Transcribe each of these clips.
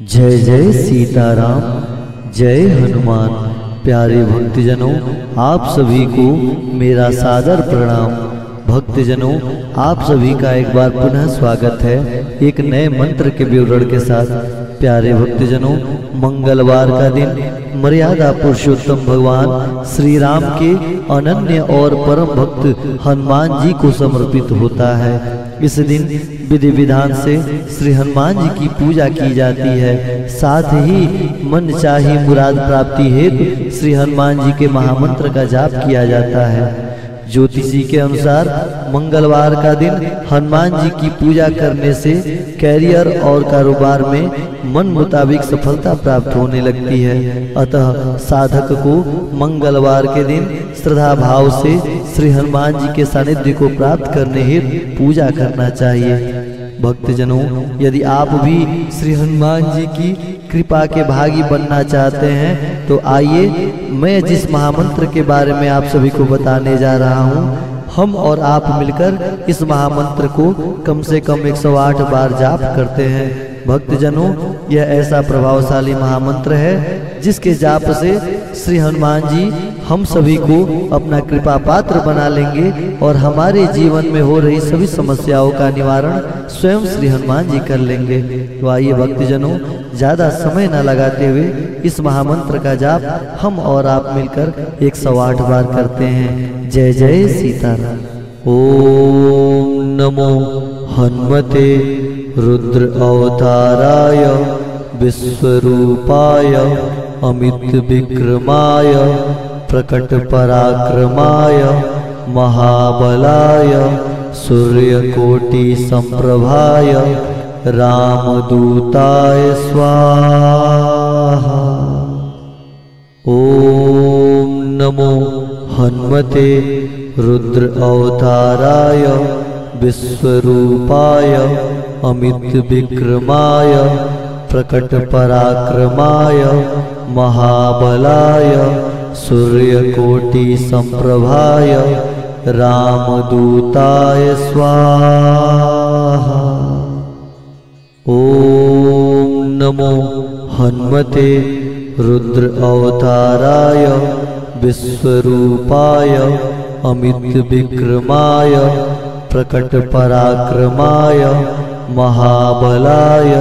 जय जय सीताराम, जय हनुमान। प्यारे भक्तजनों, आप सभी को मेरा सादर प्रणाम। भक्तजनों, आप सभी का एक बार पुनः स्वागत है एक नए मंत्र के विवरण के साथ। प्यारे भक्तजनों, मंगलवार का दिन मर्यादा पुरुषोत्तम भगवान श्री राम के अनन्य और परम भक्त हनुमान जी को समर्पित होता है। इस दिन विधि विधान से श्री हनुमान जी की पूजा की जाती है। साथ ही मन चाही मुराद प्राप्ति हेतु श्री हनुमान जी के महामंत्र का जाप किया जाता है। ज्योतिषी के अनुसार मंगलवार का दिन हनुमान जी की पूजा करने से कैरियर और कारोबार में मन मुताबिक सफलता प्राप्त होने लगती है। अतः साधक को मंगलवार के दिन श्रद्धा भाव से श्री हनुमान जी के सानिध्य को प्राप्त करने हेतु पूजा करना चाहिए। भक्तजनों, यदि आप भी श्री हनुमान जी की कृपा के भागी बनना चाहते हैं तो आइए मैं जिस महामंत्र के बारे में आप सभी को बताने जा रहा हूं, हम और आप मिलकर इस महामंत्र को कम से कम 108 बार जाप करते हैं। भक्तजनों, यह ऐसा प्रभावशाली महामंत्र है जिसके जाप से श्री हनुमान जी हम सभी को अपना कृपा पात्र बना लेंगे और हमारे जीवन में हो रही सभी समस्याओं का निवारण स्वयं श्री हनुमान जी कर लेंगे। तो आइए भक्तजनों, ज्यादा समय न लगाते हुए इस महामंत्र का जाप हम और आप मिलकर 108 बार करते हैं। जय जय सीताराम। ओम नमो हनुमते रुद्र अवताराय विश्वरूपाय अमित विक्रमाय प्रकट पराक्रमाय महाबलाय सूर्यकोटि संप्रभाय रामदूताय स्वाहा। ओम नमो हनुमते रुद्र अवताराय विश्वरूपाय अमित विक्रमाय प्रकट पराक्रमाय महाबलाय सूर्यकोटि संप्रभाय रामदूताय स्वाहा। ओम नमो हनुमते रुद्र अवताराय विश्वरूपाय अमित विक्रमाय प्रकट पराक्रमाय महाबलाय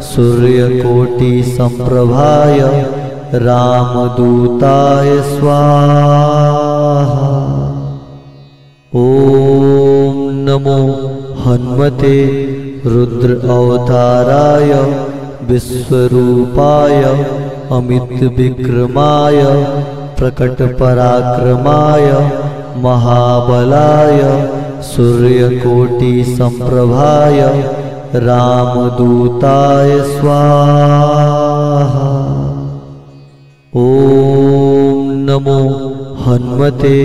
सूर्यकोटि संप्रभाय रामदूताय स्वाहा। ओम नमो हनुमते रुद्र अवताराय विश्वरूपाय अमित विक्रमाय प्रकट पराक्रमाय महाबलाय सूर्यकोटि संप्रभाय रामदूताय स्वाहा। ओम नमो हनुमते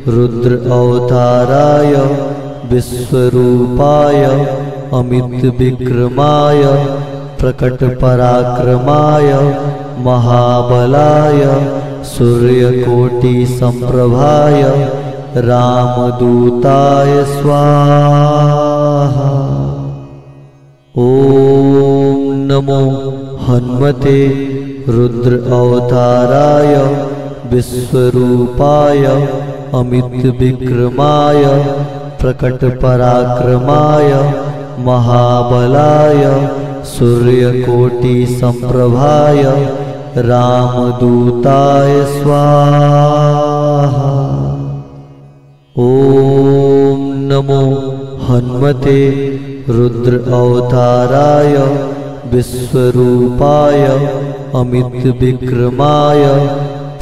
रुद्र अवताराय विश्वरूपाय अमित विक्रमाय प्रकट पराक्रमाय महाबलाय सूर्यकोटि संप्रभाय रामदूताय स्वाहा। ओम नमो हनुमते रुद्र अवताराय विश्वरूपाय अमित विक्रमाय प्रकट पराक्रमाय महाबलाय सूर्यकोटि संप्रभाय रामदूताय स्वाहा। ओम नमो हनुमते रुद्र अवताराय विश्वरूपाय अमित विक्रमाय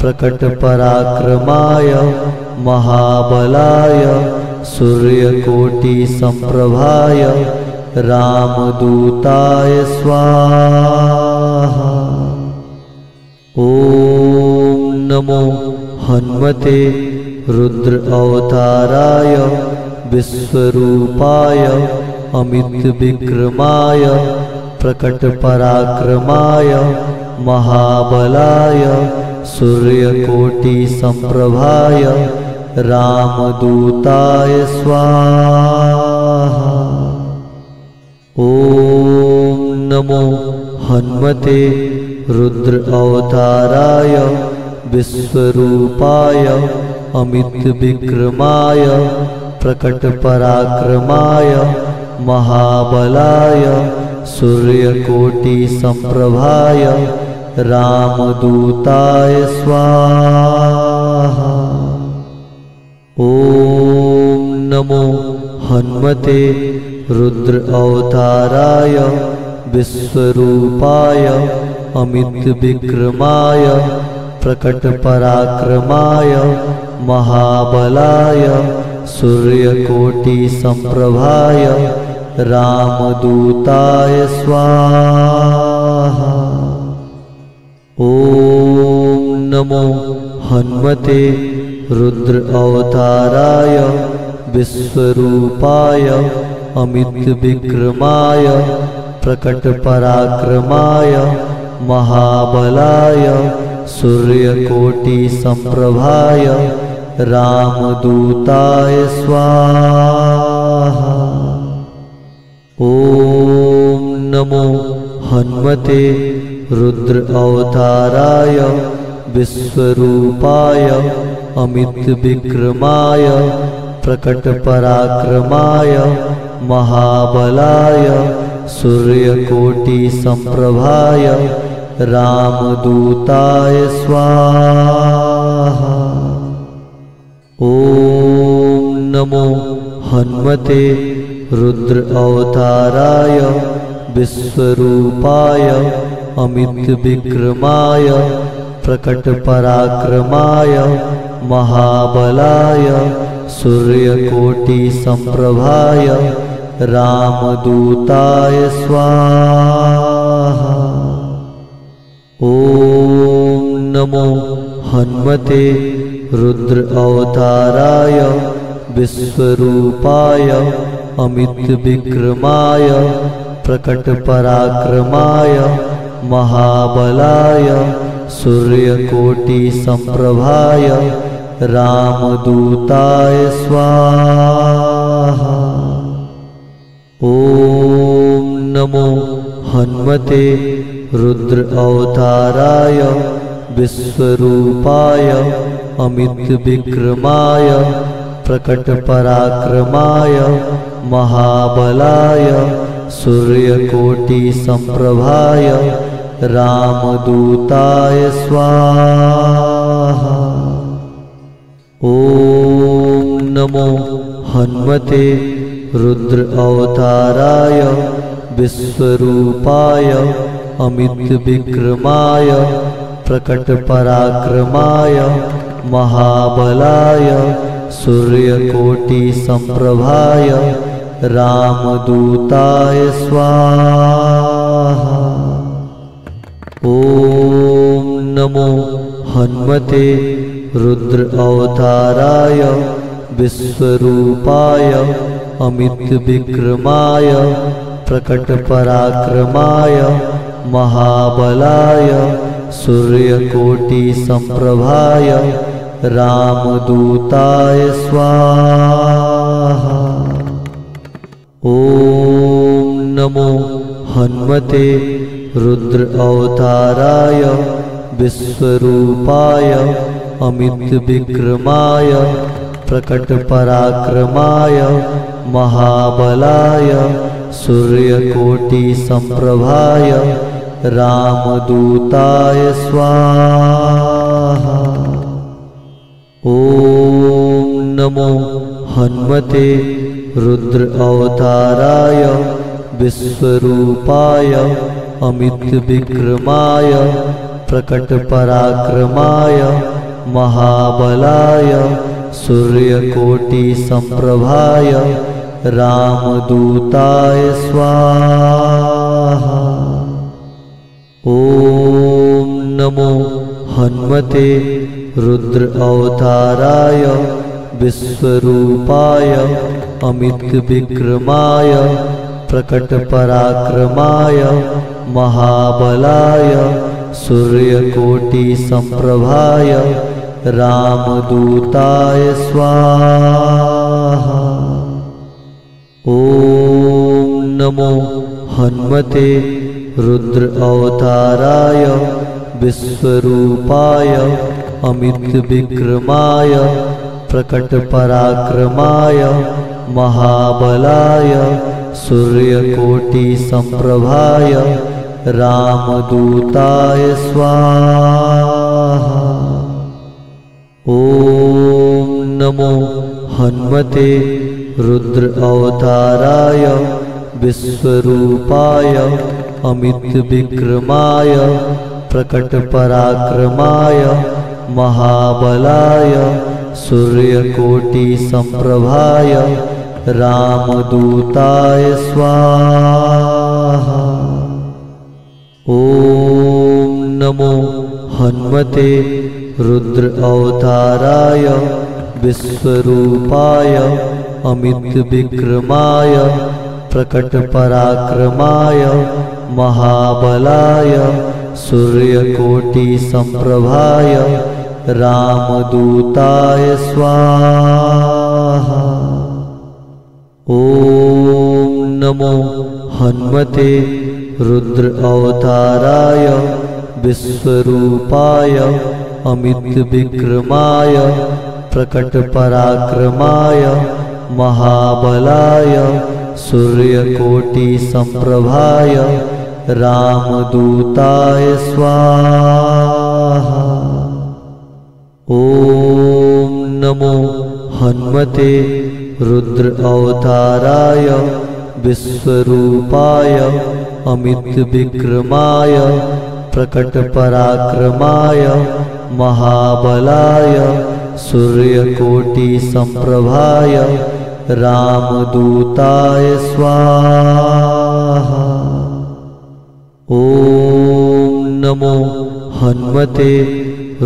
प्रकट पराक्रमाय महाबलाय सूर्यकोटि संप्रभाय रामदूताय स्वाहा। ओम नमो हनुमते रुद्र अवताराय विश्वरूपाय अमित विक्रमाय प्रकट पराक्रमाय महाबलाय सूर्यकोटि संप्रभाय रामदूताय स्वाहा। ओम नमो हन्मते रुद्र अवताराय विश्वरूपाय अमित विक्रमाय प्रकट पराक्रमाय महाबलाय सूर्यकोटि संप्रभाय रामदूताय स्वाहा। ओम नमो हन्मते रुद्र अवताराय विश्वरूपाय अमित विक्रमाय प्रकट पराक्रमाय महाबलाय सूर्यकोटि संप्रभाय रामदूताय स्वाहा। ओम नमो हन्मते रुद्र अवताराय विश्वरूपाय अमित विक्रमाय प्रकट पराक्रमाय महाबलाय सूर्यकोटि संप्रभाय रामदूताय स्वाहा। ओम नमो हन्मते रुद्र अवताराय विश्वरूपाय अमित विक्रमाय प्रकट पराक्रमाय महाबलाय सूर्यकोटि संप्रभाय रामदूताय स्वाहा। ओम नमो हन्मते रुद्र अवताराय विश्वरूपाय अमित विक्रमाय प्रकट पराक्रमाय महाबलाय सूर्यकोटि संप्रभाय रामदूताय स्वाहा। ओम नमो हन्मते रुद्र अवताराय विश्वरूपाय अमित विक्रमाय प्रकट पराक्रमाय महाबलाय सूर्यकोटि संप्रभाय रामदूताय स्वाहा। ओम नमो हन्मते रुद्र अवताराय विश्वरूपाय अमित विक्रमाय प्रकट पराक्रमाय महाबलाय सूर्यकोटि संप्रभाय रामदूताय स्वाहा। ओम नमो हन्मते रुद्र अवताराय विश्वरूपाय अमित विक्रमाय प्रकट पराक्रमाय महाबलाय सूर्यकोटि संप्रभाय रामदूताय स्वाहा। ओम नमो हन्मते रुद्र अवताराय विश्वरूपाय अमित विक्रमाय प्रकट पराक्रमाय महाबलाय सूर्यकोटि संप्रभाय रामदूताय स्वाहा। ओम नमो हन्मते रुद्र अवताराय विश्वरूपाय अमित विक्रमाय प्रकट पराक्रमाय महाबलाय सूर्यकोटि संप्रभाय रामदूताय स्वाहा। ओम नमो हन्मते रुद्र अवताराय विश्वरूपाय अमित विक्रमाय प्रकट पराक्रमाय महाबलाय सूर्यकोटि संप्रभाय रामदूताय स्वाहा। ओम नमो हन्मते रुद्र अवताराय विश्वरूपाय अमित विक्रमाय प्रकट पराक्रमाय महाबलाय सूर्यकोटि संप्रभाय रामदूताय स्वाहा। ओम नमो हन्मते रुद्र अवताराय विश्वरूपाय अमित विक्रमाय प्रकट पराक्रमाय महाबलाय सूर्यकोटि संप्रभाय रामदूताय स्वाहा। ओम नमो हनुमते रुद्र अवताराय विश्वरूपाय अमित विक्रमाय प्रकट पराक्रमाय महाबलाय सूर्यकोटि संप्रभाय रामदूताय स्वाहा। ओम नमो हनुमते रुद्र अवताराय विश्वरूपाय अमित विक्रमाय प्रकट पराक्रमाय महाबलाय सूर्यकोटि संप्रभाय रामदूताय स्वाहा। ओम नमो हनुमते रुद्र अवताराय विश्वरूपाय अमित विक्रमाय प्रकट पराक्रमाय महाबलाय सूर्यकोटि संप्रभाय रामदूताय स्वाहा। ओम नमो हनुमते रुद्र अवताराय विश्वरूपाय अमित विक्रमाय प्रकट पराक्रमाय महाबलाय सूर्यकोटि संप्रभाय रामदूताय स्वाहा। ओम नमो हनुमते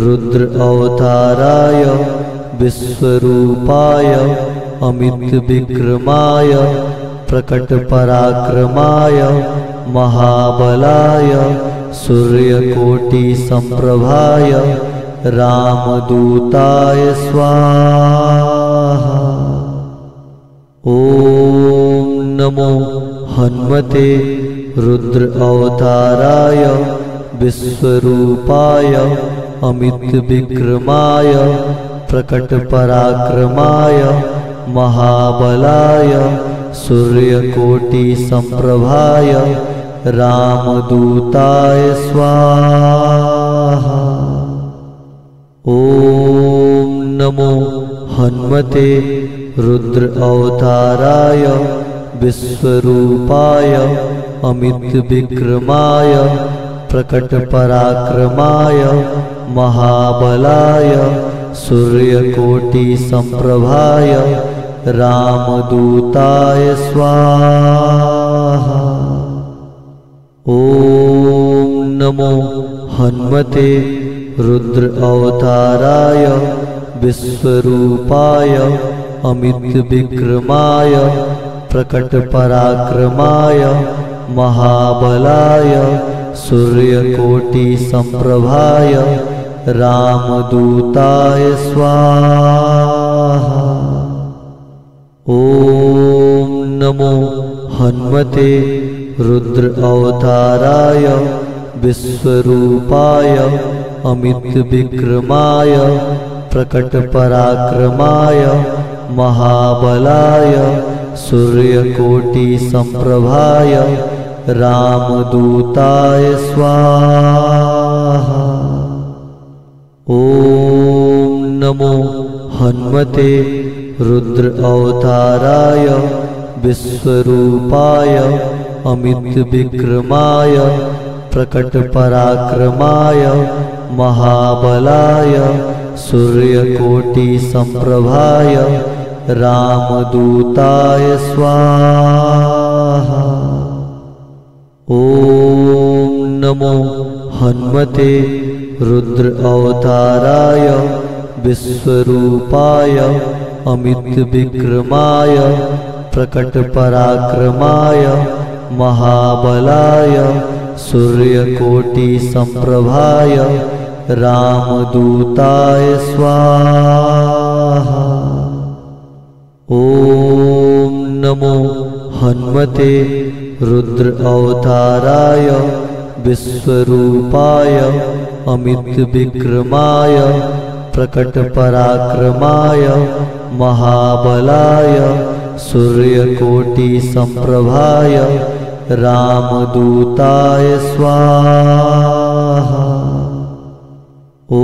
रुद्र अवताराय विश्वरूपाय अमित विक्रमाय प्रकट पराक्रमाय महाबलाय सूर्यकोटि संप्रभाय रामदूताय स्वाहा। ओम नमो हनुमते रुद्र अवताराय विश्वरूपाय अमित विक्रमाय प्रकट पराक्रमाय महाबलाय सूर्यकोटि संप्रभाय रामदूताय स्वाहा। ओम नमो हनुमते रुद्र अवताराय विश्वरूपाय अमित विक्रमाय प्रकट पराक्रमाय महाबलाय सूर्यकोटि संप्रभाय रामदूताय स्वाहा। ओम नमो हनुमते रुद्र अवताराय विश्वरूपाय अमित विक्रमाय प्रकट पराक्रमाय महाबलाय सूर्यकोटि संप्रभाय रामदूताय स्वाहा। ओम नमो हनुमते रुद्र अवताराय विश्वरूपाय अमित विक्रमाय प्रकट पराक्रमाय महाबलाय सूर्यकोटि संप्रभाय रामदूताय स्वाहा। ओम नमो हनुमते रुद्र अवताराय विश्वरूपाय अमित विक्रमाय प्रकट पराक्रमाय महाबलाय सूर्यकोटि संप्रभाय रामदूताय स्वाहा। ओम नमो हनुमते रुद्र अवताराय विश्वरूपाय अमित विक्रमाय प्रकट पराक्रमाय महाबलाय सूर्यकोटि संप्रभाय रामदूताय स्वाहा। ओम नमो हनुमते रुद्र अवताराय विश्वरूपाय अमितविक्रमाय प्रकटपराक्रमाय महाबलाय सूर्यकोटिसम्प्रभाय रामदूताय स्वाहा। ॐ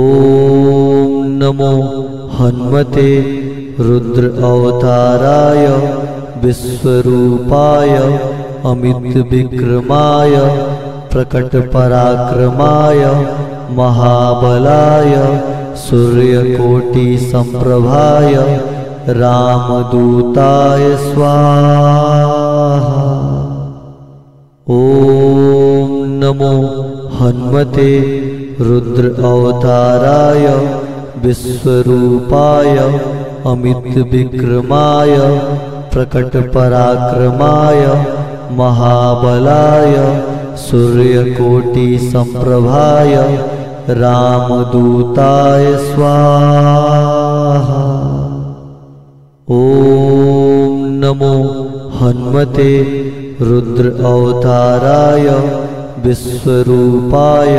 नमो हनुमते रुद्र अवताराय विश्वरूपाय अमितविक्रमाय प्रकटपराक्रमाय महाबलाय सूर्यकोटिसम्प्रभाय रामदूताय स्वाहा। ॐ नमो हनुमते रुद्र अवताराय विश्वरूपाय अमितविक्रमाय प्रकटपराक्रमाय महाबलाय सूर्यकोटिसम्प्रभाय रामदूताय स्वाहा। ॐ नमो हनुमते रुद्र अवताराय विश्वरूपाय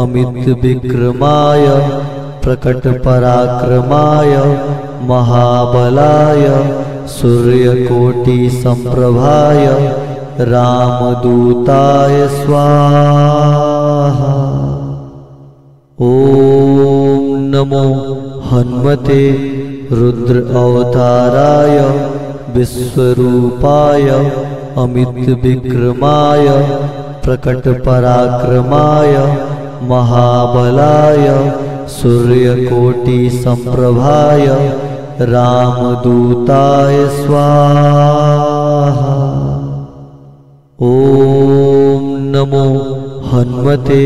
अमितविक्रमाय प्रकटपराक्रमाय महाबलाय सूर्यकोटिसम्प्रभाय रामदूताय स्वाहा। ॐ नमो हनुमते रुद्र अवताराय विश्वरूपाय अमितविक्रमाय प्रकटपराक्रमाय महाबलाय सूर्यकोटिसम्प्रभाय रामदूताय स्वाहा। ॐ नमो हनुमते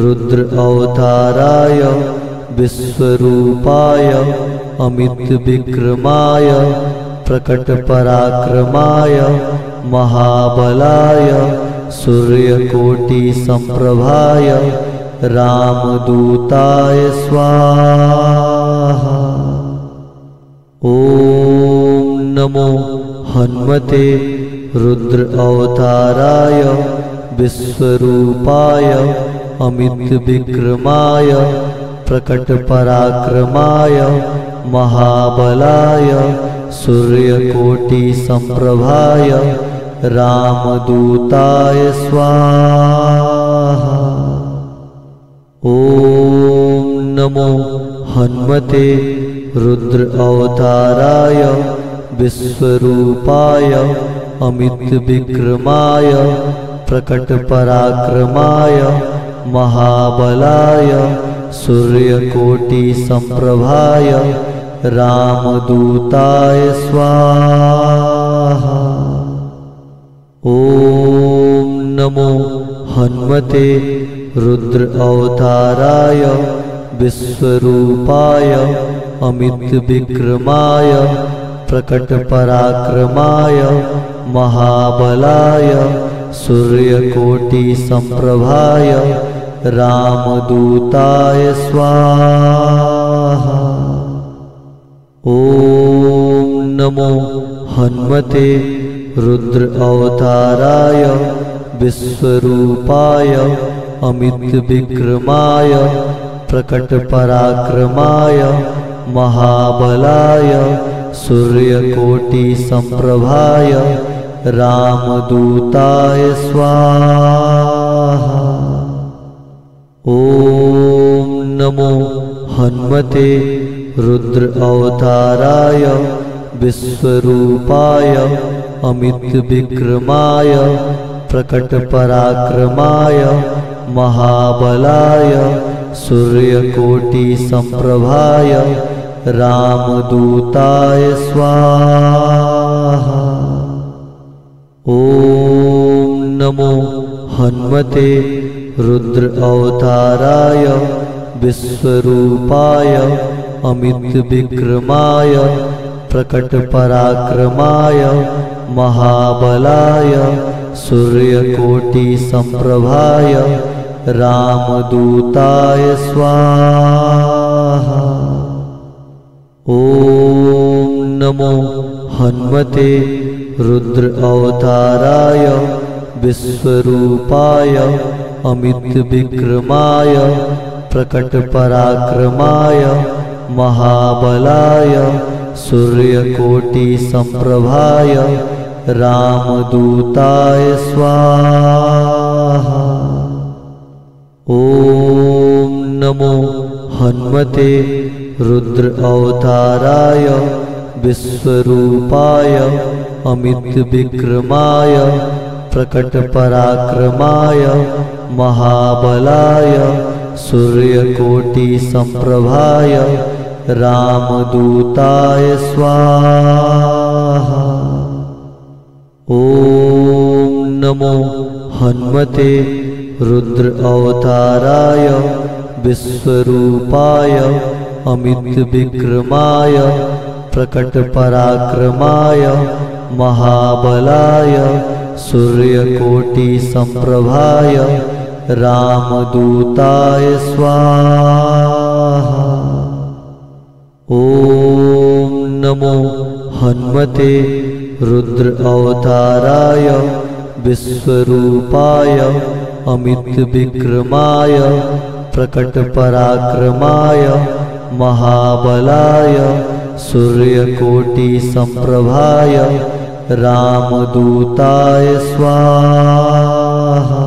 रुद्र अवताराय विश्वरूपाय अमितविक्रमाय प्रकटपराक्रमाय महाबलाय सूर्यकोटिसम्प्रभाय रामदूताय स्वाहा। ॐ नमो हनुमते रुद्र अवताराय विश्वरूपाय अमितविक्रमाय प्रकटपराक्रमाय महाबलाय सूर्यकोटिसम्प्रभाय रामदूताय स्वाहा। ॐ नमो हनुमते रुद्र अवताराय विश्वरूपाय अमितविक्रमाय प्रकटपराक्रमाय महाबलाय सूर्यकोटिसम्प्रभाय रामदूताय स्वाहा। ॐ नमो हनुमते रुद्र अवताराय विश्वरूपाय अमितविक्रमाय प्रकटपराक्रमाय महाबलाय सूर्यकोटिसम्प्रभाय रामदूताय स्वाहा। ॐ नमो हनुमते रुद्र अवताराय विश्वरूपाय अमितविक्रमाय प्रकटपराक्रमाय महाबलाय सूर्यकोटिसम्प्रभाय रामदूताय स्वाहा। ॐ नमो हनुमते रुद्र अवताराय विश्वरूपाय अमितविक्रमाय प्रकटपराक्रमाय महाबलाय सूर्यकोटिसम्प्रभाय रामदूताय स्वाहा। ॐ नमो हनुमते रुद्र अवताराय विश्वरूपाय अमितविक्रमाय प्रकटपराक्रमाय महाबलाय सूर्यकोटिसम्प्रभाय रामदूताय स्वाहा। ॐ नमो हनुमते रुद्र अवताराय विश्वरूपाय अमित विक्रमाय प्रकटपराक्रमाय महाबलाय सूर्यकोटि संप्रभाय रामदूताय स्वाहा। ओम नमो हनुमते रुद्र अवताराय विश्वरूपाय अमित विक्रमाय प्रकटपराक्रमाय महाबलाय सूर्यकोटि संप्रभाय रामदूताय स्वाहा। ओम नमो हनुमते रुद्र अवताराय विश्वरूपाय अमित विक्रमाय प्रकटपराक्रमाय महाबलाय सूर्यकोटि संप्रभाय रामदूताय स्वाहा। ओम नमो हनुमते रुद्र अवताराय विश्वरूपाय अमित विक्रमाय प्रकटपराक्रमाय महाबलाय सूर्यकोटि संप्रभाय रामदूताय स्वाहा।